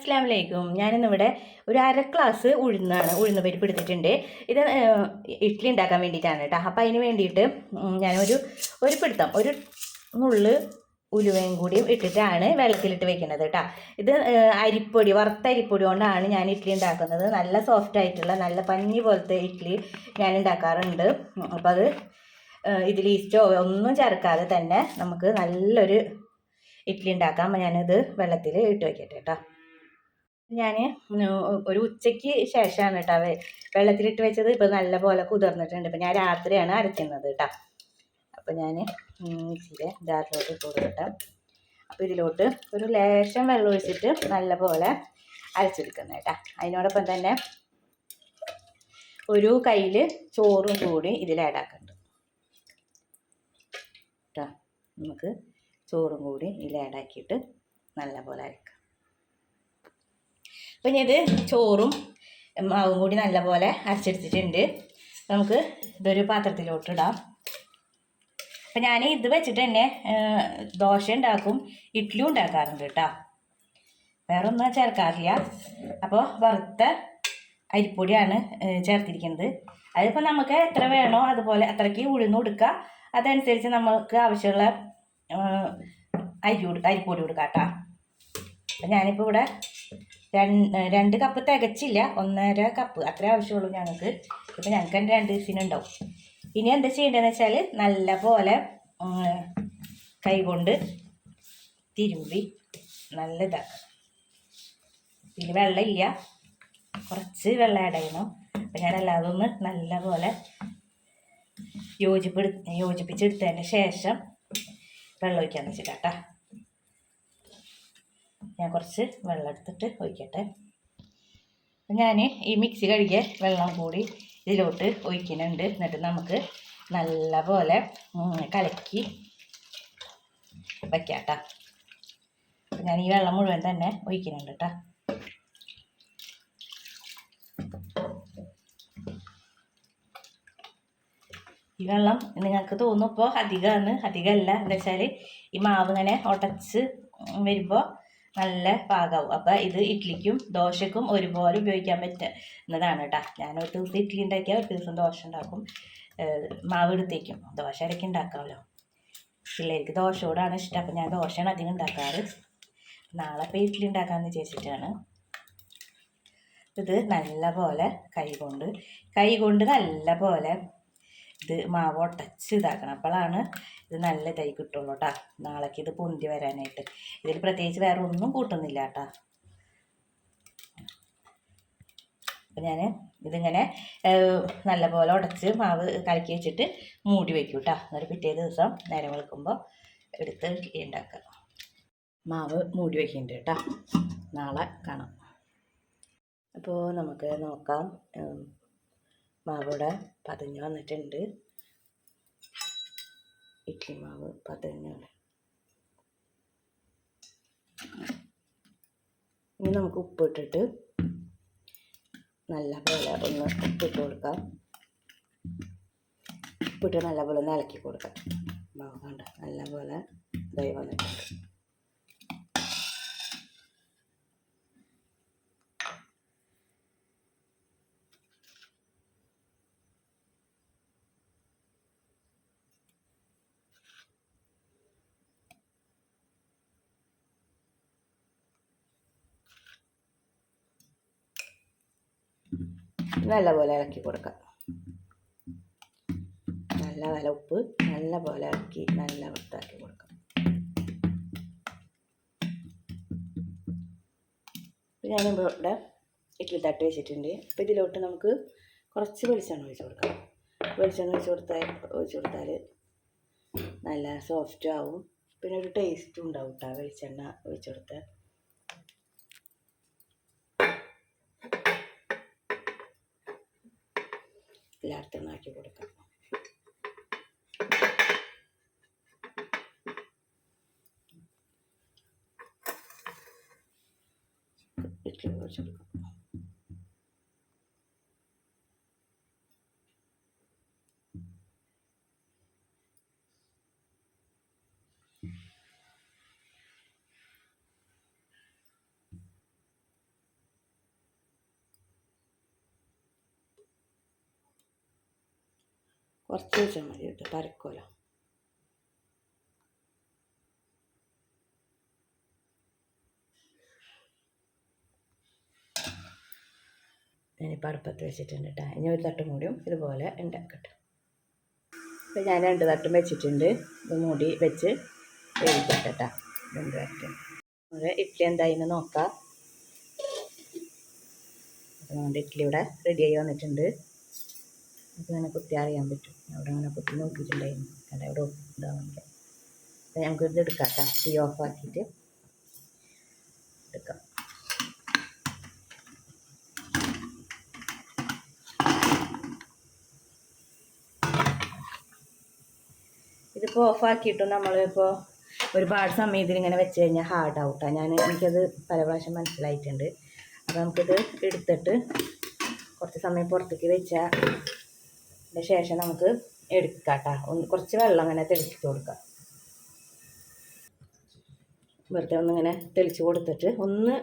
അസ്സലാമു അലൈക്കും. ഞാനിന്നിവിടെ ഒരു അര ഗ്ലാസ് ഉഴുന്ന് പരിപ്പ് എടുത്തിട്ടുണ്ട്. ഇത് ഇഡ്ഡലി ഉണ്ടാക്കാൻ വേണ്ടിയിട്ടാണ് കേട്ടോ. അപ്പം അതിന് വേണ്ടിയിട്ട് ഞാനൊരു പിടുത്തം ഒരു നുള്ള് ഉലുവയും കൂടിയും ഇട്ടിട്ടാണ് വെള്ളത്തിലിട്ട് വെക്കുന്നത് കേട്ടോ. ഇത് വറുത്ത അരിപ്പൊടി കൊണ്ടാണ് ഞാൻ ഇഡ്ഡലി ഉണ്ടാക്കുന്നത്. നല്ല സോഫ്റ്റ് ആയിട്ടുള്ള നല്ല പഞ്ഞി പോലത്തെ ഇഡ്ഡലി ഞാൻ ഉണ്ടാക്കാറുണ്ട്. അപ്പം അത് ഇതിൽ ഈസ്റ്റോ ഒന്നും ചേർക്കാതെ തന്നെ നമുക്ക് നല്ലൊരു ഇഡ്ഡലി ഉണ്ടാക്കാം. ഞാനത് വെള്ളത്തിൽ ഇട്ട് വയ്ക്കട്ടെ കേട്ടോ. ഞാൻ ഒരു ഉച്ചയ്ക്ക് ശേഷമാണ് കേട്ടോ വെള്ളത്തിലിട്ട് വെച്ചത്. ഇപ്പോൾ നല്ല പോലെ കുതിർന്നിട്ടുണ്ട്. ഇപ്പം ഞാൻ രാത്രിയാണ് അരയ്ക്കുന്നത് കേട്ടോ. അപ്പോൾ ഞാൻ മിക്സിയുടെ ജാറിലോട്ട് ഇട്ട് കൊടുക്കട്ടെ. അപ്പോൾ ഇതിലോട്ട് ഒരു ലേശം വെള്ളം ഒഴിച്ചിട്ട് നല്ല പോലെ അരച്ചെടുക്കുന്നത് കേട്ടോ. അതിനോടൊപ്പം തന്നെ ഒരു കയ്യിൽ ചോറും കൂടി ഇതിൽ ആഡാക്കുന്നുണ്ട് കേട്ടോ. നമുക്ക് ചോറും കൂടി ഇതിൽ ആഡാക്കിയിട്ട് നല്ല പോലെ അരക്കാം. അപ്പം ഇത് ചോറും മാവും കൂടി നല്ലപോലെ അരച്ചെടുത്തിട്ടുണ്ട്. നമുക്ക് ഇതൊരു പാത്രത്തിലോട്ട് ഇടാം. അപ്പം ഞാൻ ഇത് വെച്ചിട്ട് തന്നെ ദോശ ഉണ്ടാക്കും, ഇഡ്ഡലി ഉണ്ടാക്കാറുണ്ട് കേട്ടോ. വേറെ ഒന്നും ചേർക്കാറില്ല. അപ്പോൾ വറുത്ത അരിപ്പൊടിയാണ് ചേർത്തിരിക്കുന്നത്. അതിപ്പോൾ നമുക്ക് എത്ര വേണോ അതുപോലെ അത്രയ്ക്ക് ഉഴുന്ന് കൊടുക്കുക. അതനുസരിച്ച് നമുക്ക് ആവശ്യമുള്ള അരിപ്പൊടി കൊടുക്കാം കേട്ടോ. അപ്പം ഞാനിപ്പോൾ ഇവിടെ 2 കപ്പ് തികച്ചില്ല, 1.5 കപ്പ് അത്രേ ആവശ്യമുള്ളൂ ഞങ്ങൾക്ക്. ഇപ്പം ഞങ്ങൾക്ക് തന്നെ 2 ദിവസത്തിനുണ്ടാവും. ഇനി എന്താ ചെയ്യേണ്ടതെന്ന് വെച്ചാൽ നല്ല പോലെ കൈ കൊണ്ട് തിരുമ്പി നല്ല ഇതാക്കണം. ഇതിൽ വെള്ളമില്ല, കുറച്ച് വെള്ളം ആഡ് ചെയ്യണം. അപ്പം ഞാൻ അല്ലാതെ ഒന്ന് നല്ല പോലെ യോജിപ്പിച്ചെടുത്തതിന് ശേഷം വെള്ളം ഒഴിക്കാമെന്ന് വെച്ചിട്ടാ. ഞാൻ കുറച്ച് വെള്ളം എടുത്തിട്ട് ഒഴിക്കട്ടെ. ഞാൻ ഈ മിക്സി കഴുകിയ വെള്ളം കൂടി ഇതിലോട്ട് ഒഴിക്കുന്നുണ്ട്. എന്നിട്ട് നമുക്ക് നല്ല പോലെ കലക്കി വയ്ക്കാം. ഞാൻ ഈ വെള്ളം മുഴുവൻ തന്നെ ഒഴിക്കുന്നുണ്ട് കേട്ടോ. ഈ വെള്ളം നിങ്ങൾക്ക് തോന്നും ഇപ്പോൾ അധികമാണ്. അധികമല്ല. എന്താ വെച്ചാൽ ഈ മാവ് ഇങ്ങനെ ഉടച്ച് വരുമ്പോൾ നല്ല പാകമാവും. അപ്പോൾ ഇത് ഇഡ്ഡലിക്കും ദോശക്കും ഒരുപോലെ ഉപയോഗിക്കാൻ പറ്റുന്നതാണ് കേട്ടോ. ഞാൻ ഒരു ദിവസം ഇഡ്ഡലി ഉണ്ടാക്കിയാൽ ഒരു ദിവസം ദോശ ഉണ്ടാക്കും. മാവ് എടുത്തേക്കും ദോശ ഇടയ്ക്ക് ഉണ്ടാക്കാമല്ലോ. പിള്ളേർക്ക് ദോശയോടാണ് ഇഷ്ടം. അപ്പോൾ ഞാൻ ദോശയാണ് അധികം ഉണ്ടാക്കാറ്. നാളെ ഇപ്പോൾ ഇഡ്ഡലി ഉണ്ടാക്കാമെന്ന് വിചാരിച്ചിട്ടാണ്. ഇത് നല്ല പോലെ കൈ കൊണ്ട് നല്ല പോലെ ഇത് മാവ് ഒട്ടച്ച് ഇതാക്കണം. അപ്പോഴാണ് ഇത് നല്ല ഇതായി കിട്ടുള്ളൂ കേട്ടോ. നാളേക്ക് ഇത് പൊന്തി വരാനായിട്ട്. ഇതിൽ പ്രത്യേകിച്ച് വേറെ ഒന്നും കൂട്ടുന്നില്ല കേട്ടോ. അപ്പം ഞാൻ ഇതിങ്ങനെ നല്ല പോലെ ഉടച്ച് മാവ് കലക്കി വെച്ചിട്ട് മൂടി വയ്ക്കും കേട്ടോ. എന്നിട്ട് പിറ്റേ ദിവസം നേരം വെളുക്കുമ്പോൾ എടുത്ത് ഉണ്ടാക്കുക. മാവ് മൂടി വയ്ക്കുന്നുണ്ട് കേട്ടോ. നാളെ കാണാം. അപ്പോൾ നമുക്ക് നോക്കാം. മാവിടെ പതഞ്ഞ് വന്നിട്ടുണ്ട്. ഇഡ്ഡലി മാവ് പതഞ്ഞാണ്. ഇനി നമുക്ക് ഉപ്പിട്ടിട്ട് നല്ല പോലെ ഒന്ന് ഉപ്പിട്ട് കൊടുക്കാം. ഉപ്പിട്ട് നല്ല പോലെ ഒന്ന് ഇളക്കി കൊടുക്കാം. മാവ് കണ്ട് നല്ല പോലെ ഇതായി വന്നിട്ടുണ്ട്. നല്ല പോലെ ഇളക്കി കൊടുക്കാം. നല്ല പോലെ ഉപ്പ് നല്ല പോലെ ഇളക്കി നല്ല വൃത്താക്കി കൊടുക്കാം. ഞാനിപ്പോൾ ഇവിടെ ഇഡ്ഡലി തട്ട് വെച്ചിട്ടുണ്ട്. അപ്പോൾ ഇതിലോട്ട് നമുക്ക് കുറച്ച് വെളിച്ചെണ്ണ ഒഴിച്ച് കൊടുക്കാം. വെളിച്ചെണ്ണ ഒഴിച്ച് കൊടുത്താൽ നല്ല സോഫ്റ്റ് ആവും. പിന്നെ ഒരു ടേസ്റ്റും ഉണ്ടാവും കേട്ടോ വെളിച്ചെണ്ണ ഒഴിച്ച് കൊടുത്താൽ. എല്ലായിടത്തും ആക്കി കൊടുക്കാം. ഇഡ്ഡലി ഒഴിച്ച് കൊടുക്കാം. കുറച്ച് വെച്ചാൽ മതി കേട്ടോ, പരക്കുമല്ലോ. ഞാനിപ്പോൾ അടുപ്പത്ത് വെച്ചിട്ടുണ്ട് കേട്ടോ. ഇനി ഒരു തട്ടും കൂടിയും ഇതുപോലെ ഉണ്ടാക്കട്ടെ. അപ്പോൾ ഞാൻ 2 തട്ടും വെച്ചിട്ടുണ്ട്. ഇത് മൂടി വെച്ച് വേവിക്കട്ടെ കേട്ടോ. 2 വരട്ടെ. നമ്മുടെ ഇഡ്ഡലി എന്തായിന്ന് നോക്കാം. അപ്പോൾ നമ്മുടെ ഇഡ്ഡലി ഇവിടെ റെഡിയായി വന്നിട്ടുണ്ട്. നമുക്ക് ഇങ്ങനെ കുത്തി അറിയാൻ പറ്റും. അവിടെ അങ്ങനെ കുത്തി നോക്കിയിട്ടുണ്ടായിരുന്നു. അവിടെ ഇവിടെ ഇതാവുന്നില്ല. അപ്പോൾ നമുക്കിത് എടുക്കാം കേട്ടോ. തീ ഓഫാക്കിയിട്ട് എടുക്കാം. ഇതിപ്പോൾ ഓഫാക്കിയിട്ടും നമ്മളിപ്പോൾ ഒരുപാട് സമയത്തിൽ ഇങ്ങനെ വെച്ച് കഴിഞ്ഞാൽ ഹാർഡ് ഔട്ടാണ്. എനിക്കത് പല പ്രാവശ്യം മനസ്സിലായിട്ടുണ്ട്. അപ്പോൾ നമുക്കിത് എടുത്തിട്ട് കുറച്ച് സമയം പുറത്തേക്ക് വെച്ചതിന് ശേഷം നമുക്ക് എടുക്കാം കേട്ടോ. കുറച്ച് വെള്ളം അങ്ങനെ തെളിച്ച് കൊടുക്കാം. വെറുതെ ഒന്നിങ്ങനെ തെളിച്ച് കൊടുത്തിട്ട് ഒന്ന്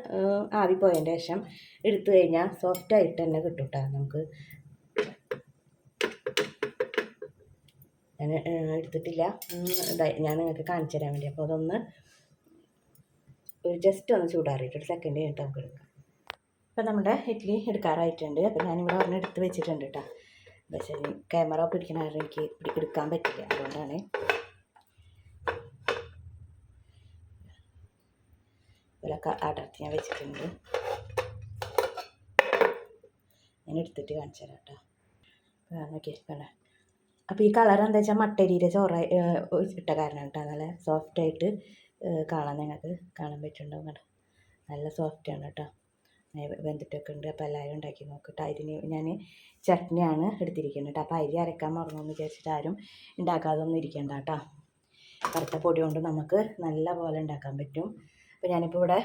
ആവി പോയതിൻ്റെ ശേഷം എടുത്തു കഴിഞ്ഞാൽ സോഫ്റ്റായിട്ട് തന്നെ കിട്ടും കേട്ടോ. നമുക്ക് ഞാൻ എടുത്തിട്ടില്ല, ഞാൻ നിങ്ങൾക്ക് കാണിച്ചു തരാൻ വേണ്ടി. അപ്പോൾ അതൊന്ന് ജസ്റ്റ് ഒന്ന് ചൂടാറിയിട്ട് ഒരു സെക്കൻഡ് കഴിഞ്ഞിട്ട് നമുക്ക് എടുക്കാം. അപ്പോൾ നമ്മുടെ ഇഡ്ഡലി എടുക്കാറായിട്ടുണ്ട്. അപ്പോൾ ഞാനിവിടെ ഒരെണ്ണം എടുത്ത് വെച്ചിട്ടുണ്ട് കേട്ടോ. പക്ഷേ ക്യാമറ പിടിക്കണ കാരണം എനിക്ക് എടുക്കാൻ പറ്റില്ല, അതുകൊണ്ടാണ്. ഇതിലൊക്കെ അടർത്തി ഞാൻ വെച്ചിട്ടുണ്ട്. ഞാൻ എടുത്തിട്ട് കാണിച്ചു തരാം കേട്ടോ. നോക്കിയിരിക്കണേ. അപ്പോൾ ഈ കളർ എന്താ വെച്ചാൽ മട്ടരിയുടെ ചോറ ഇട്ട കാരണം കേട്ടോ. നല്ല സോഫ്റ്റായിട്ട് നിങ്ങൾക്ക് കാണാൻ പറ്റുന്നുണ്ടാവും കേട്ടോ. നല്ല സോഫ്റ്റാണ് കേട്ടോ. വെന്തിട്ടൊക്കെ ഉണ്ട്. അപ്പോൾ എല്ലാവരും ഉണ്ടാക്കി നോക്കട്ടെ. അതിന് ഞാൻ ചട്നിയാണ് എടുത്തിരിക്കുന്നത് കേട്ടോ. അപ്പോൾ അരി അരക്കാൻ മറന്നു വിചാരിച്ചിട്ട് ആരും ഉണ്ടാക്കാതൊന്നും ഇരിക്കണ്ട കേട്ടോ. കറുത്ത പൊടി കൊണ്ട് നമുക്ക് നല്ല പോലെ ഉണ്ടാക്കാൻ പറ്റും. അപ്പോൾ ഞാനിപ്പോൾ ഇവിടെ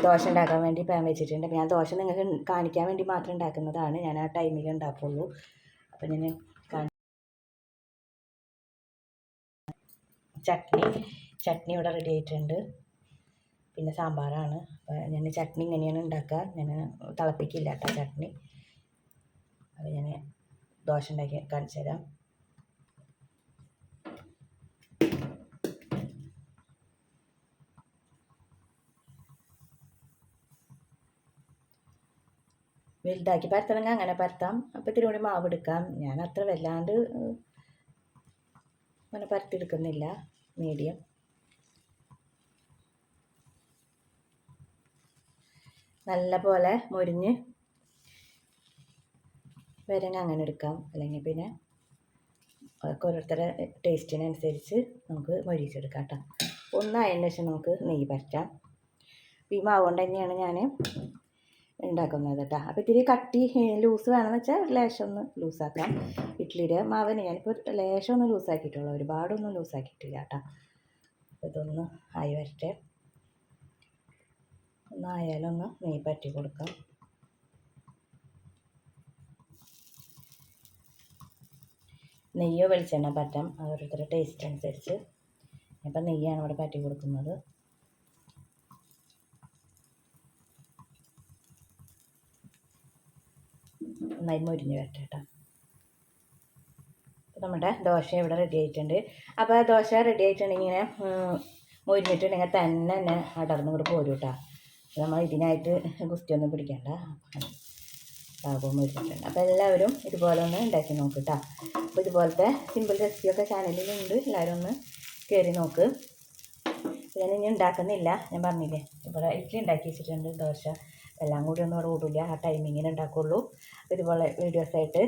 ദോശ ഉണ്ടാക്കാൻ വേണ്ടി പാൻ വെച്ചിട്ടുണ്ട്. അപ്പോൾ ഞാൻ ദോശ നിങ്ങൾക്ക് കാണിക്കാൻ വേണ്ടി മാത്രം ഉണ്ടാക്കുന്നതാണ്. ഞാൻ ആ ടൈമിൽ ഉണ്ടാക്കുള്ളൂ. അപ്പോൾ ഞാൻ ചട്നി ഇവിടെ റെഡി ആയിട്ടുണ്ട്. പിന്നെ സാമ്പാറാണ്. അപ്പോൾ ഞാൻ ചട്നി ഇങ്ങനെയാണ് ഉണ്ടാക്കുക. ഞാൻ തിളപ്പിക്കില്ല കേട്ടോ ചട്നി. അപ്പോൾ ഞാൻ ദോശ ഉണ്ടാക്കി കാണിച്ചു തരാം. വലുതാക്കി പരത്തണമെങ്കിൽ അങ്ങനെ പരത്താം. അപ്പോൾ ഇത്തിരി കൂടി മാവ് എടുക്കാം. ഞാൻ അത്ര വല്ലാണ്ട് അങ്ങനെ പരത്തിയെടുക്കുന്നില്ല, മീഡിയം. നല്ല പോലെ മൊരിഞ്ഞ് വരങ്ങ അങ്ങനെ എടുക്കാം. അല്ലെങ്കിൽ പിന്നെ ഓരോരുത്തരുടെ ടേസ്റ്റിനനുസരിച്ച് നമുക്ക് മൊരിച്ചെടുക്കാം കേട്ടോ. ഒന്നായതിന് ശേഷം നമുക്ക് നെയ്യ് പരത്താം. ഈ മാവ് കൊണ്ട് തന്നെയാണ് ഞാൻ ഉണ്ടാക്കുന്നത് കേട്ടോ. അപ്പോൾ ഇത്തിരി കട്ടി ലൂസ് വേണമെന്ന് വെച്ചാൽ ലേശം ഒന്ന് ലൂസാക്കാം. ഇഡ്ഡലിയുടെ മാവിന് ഞാനിപ്പോൾ ലേശം ഒന്ന് ലൂസാക്കിയിട്ടുള്ളൂ, ഒരുപാടൊന്നും ലൂസാക്കിയിട്ടില്ല കേട്ടോ. ഇതൊന്ന് ആയി വരട്ടെ. ഒന്നായാലൊന്ന് നെയ്യ് പറ്റി കൊടുക്കാം. നെയ്യോ വെളിച്ചെണ്ണ പറ്റാം, ഓരോരുത്തരുടെ ടേസ്റ്റ് അനുസരിച്ച്. ഇപ്പം നെയ്യാണ് ഇവിടെ പറ്റി കൊടുക്കുന്നത്. നന്നായി മൊരിഞ്ഞ് വരട്ടെ കേട്ടോ. നമ്മുടെ ദോശ ഇവിടെ റെഡി ആയിട്ടുണ്ട്. അപ്പോൾ ദോശ റെഡി ആയിട്ടുണ്ടെങ്കിൽ ഇങ്ങനെ മൊരിഞ്ഞിട്ടുണ്ടെങ്കിൽ തന്നെ അടർന്ന് കൂടെ പോരും കേട്ടോ. നമ്മൾ ഇതിനായിട്ട് ഗുസ്തിയൊന്നും പിടിക്കണ്ട. പാകവും മൊരിഞ്ഞിട്ടുണ്ട്. അപ്പോൾ എല്ലാവരും ഇതുപോലെ ഒന്ന് ഉണ്ടാക്കി നോക്ക് കേട്ടോ. അപ്പോൾ ഇതുപോലത്തെ സിമ്പിൾ റെസിപ്പിയൊക്കെ ചാനലിലുണ്ട്, എല്ലാവരും ഒന്ന് കയറി നോക്ക്. ഞാൻ ഇനി ഉണ്ടാക്കുന്നില്ല, ഞാൻ പറഞ്ഞില്ലേ ഇവിടെ ഇഡ്ഡലി ഉണ്ടാക്കി വെച്ചിട്ടുണ്ട്. ദോശ എല്ലാം കൂടി ഒന്നും ഇവിടെ ഓടില്ല, ആ ടൈമിങ്ങിന് ഉണ്ടാക്കുള്ളൂ. അപ്പോൾ ഇതുപോലെ വീഡിയോസായിട്ട്